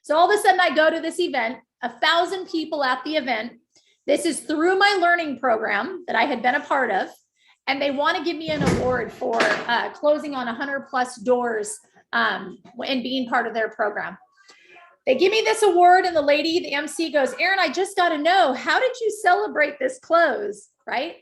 So all of a sudden I go to this event, 1,000 people at the event. This is through my learning program that I had been a part of. And they want to give me an award for closing on 100 plus doors and being part of their program. They give me this award, and the lady, the MC, goes, Erin, I just got to know, how did you celebrate this close, right?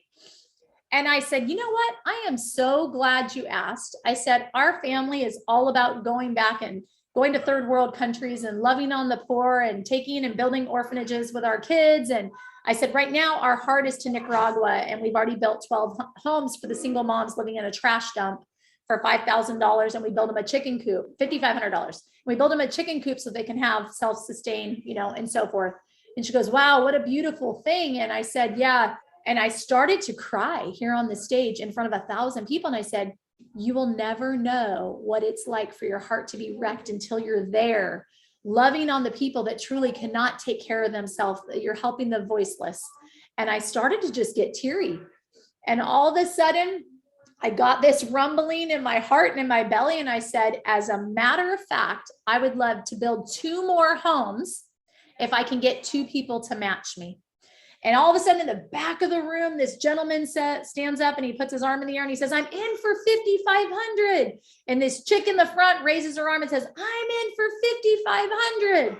And I said, you know what? I am so glad you asked. I said, our family is all about going back and going to third world countries and loving on the poor and taking and building orphanages with our kids. And I said, right now, our heart is to Nicaragua, and we've already built 12 homes for the single moms living in a trash dump for $5,000, and we build them a chicken coop, $5,500. We build them a chicken coop so they can have self-sustain, you know, and so forth. And she goes, wow, what a beautiful thing. And I said, yeah. And I started to cry here on the stage in front of 1,000 people. And I said, you will never know what it's like for your heart to be wrecked until you're there, loving on the people that truly cannot take care of themselves, that you're helping the voiceless. And I started to just get teary. And all of a sudden, I got this rumbling in my heart and in my belly. And I said, as a matter of fact, I would love to build 2 more homes if I can get 2 people to match me. And all of a sudden in the back of the room, this gentleman stands up and he puts his arm in the air and he says, I'm in for 5,500. And this chick in the front raises her arm and says, I'm in for 5,500.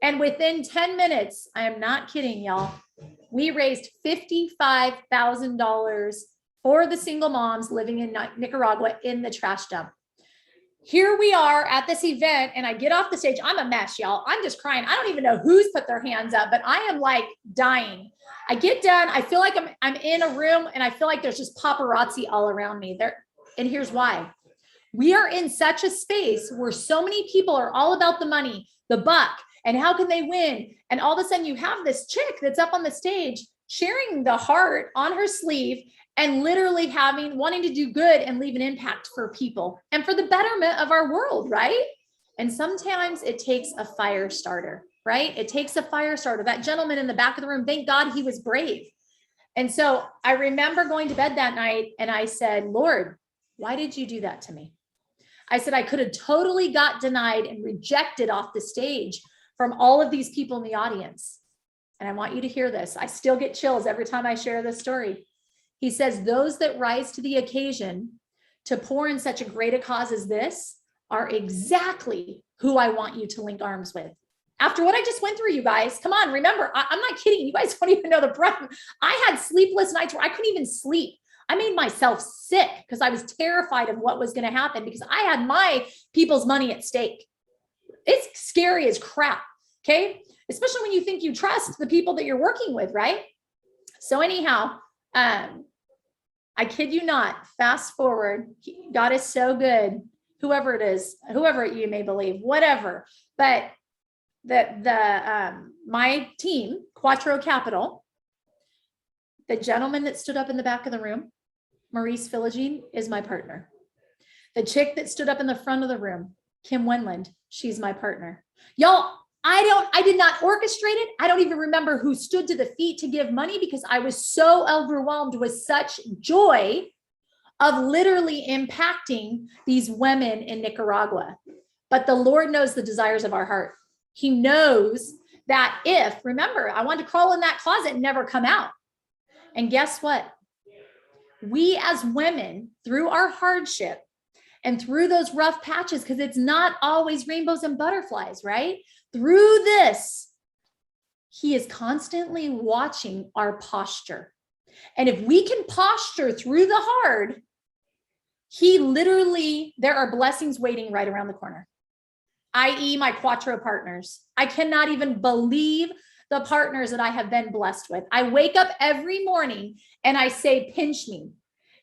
And within 10 minutes, I am not kidding, y'all, we raised $55,000 for the single moms living in Nicaragua in the trash dump. Here we are at this event, and I get off the stage. I'm a mess, y'all. I'm just crying. I don't even know who's put their hands up, but I am like dying. I get done. I feel like I'm in a room, and I feel like there's just paparazzi all around me there. And here's why. We are in such a space where so many people are all about the money, the buck, and how can they win? And all of a sudden you have this chick that's up on the stage sharing the heart on her sleeve and literally wanting to do good and leave an impact for people and for the betterment of our world, right? And sometimes it takes a fire starter, right? It takes a fire starter. That gentleman in the back of the room, thank God he was brave. And so I remember going to bed that night and I said, Lord, why did you do that to me? I said, I could have totally got denied and rejected off the stage from all of these people in the audience. And I want you to hear this. I still get chills every time I share this story. He says, those that rise to the occasion to pour in such a great a cause as this are exactly who I want you to link arms with. After what I just went through, you guys, come on, remember, I'm not kidding. You guys don't even know the breath. I had sleepless nights where I couldn't even sleep. I made myself sick because I was terrified of what was going to happen because I had my people's money at stake. It's scary as crap, okay? Especially when you think you trust the people that you're working with, right? So anyhow, I kid you not, fast forward, God is so good, whoever it is, whoever you may believe, whatever. But my team, Quatro Capital, the gentleman that stood up in the back of the room, Maurice Philogene, is my partner. The chick that stood up in the front of the room, Kim Wenland, she's my partner. Y'all, I did not orchestrate it. I don't even remember who stood to the feet to give money because I was so overwhelmed with such joy of literally impacting these women in Nicaragua. But the Lord knows the desires of our heart. He knows that remember, I wanted to crawl in that closet and never come out. And guess what? We as women, through our hardship and through those rough patches, because it's not always rainbows and butterflies, right? Through this, he is constantly watching our posture. And if we can posture through the hard, there are blessings waiting right around the corner, i.e. my Quattro partners. I cannot even believe the partners that I have been blessed with. I wake up every morning and I say, pinch me,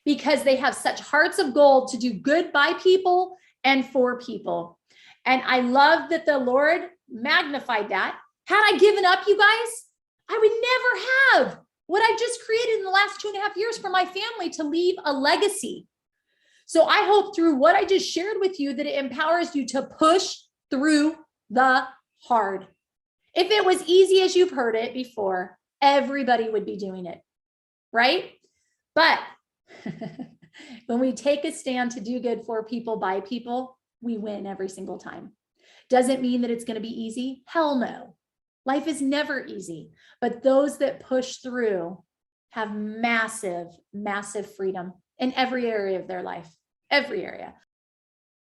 because they have such hearts of gold to do good by people and for people. And I love that the Lord magnified that. Had I given up, you guys, I would never have what I just created in the last 2.5 years for my family to leave a legacy. So I hope through what I just shared with you that it empowers you to push through the hard. If it was easy as you've heard it before, everybody would be doing it, right? But when we take a stand to do good for people, by people, we win every single time. Does it mean that it's going to be easy? Hell no. Life is never easy, but those that push through have massive, massive freedom in every area of their life, every area.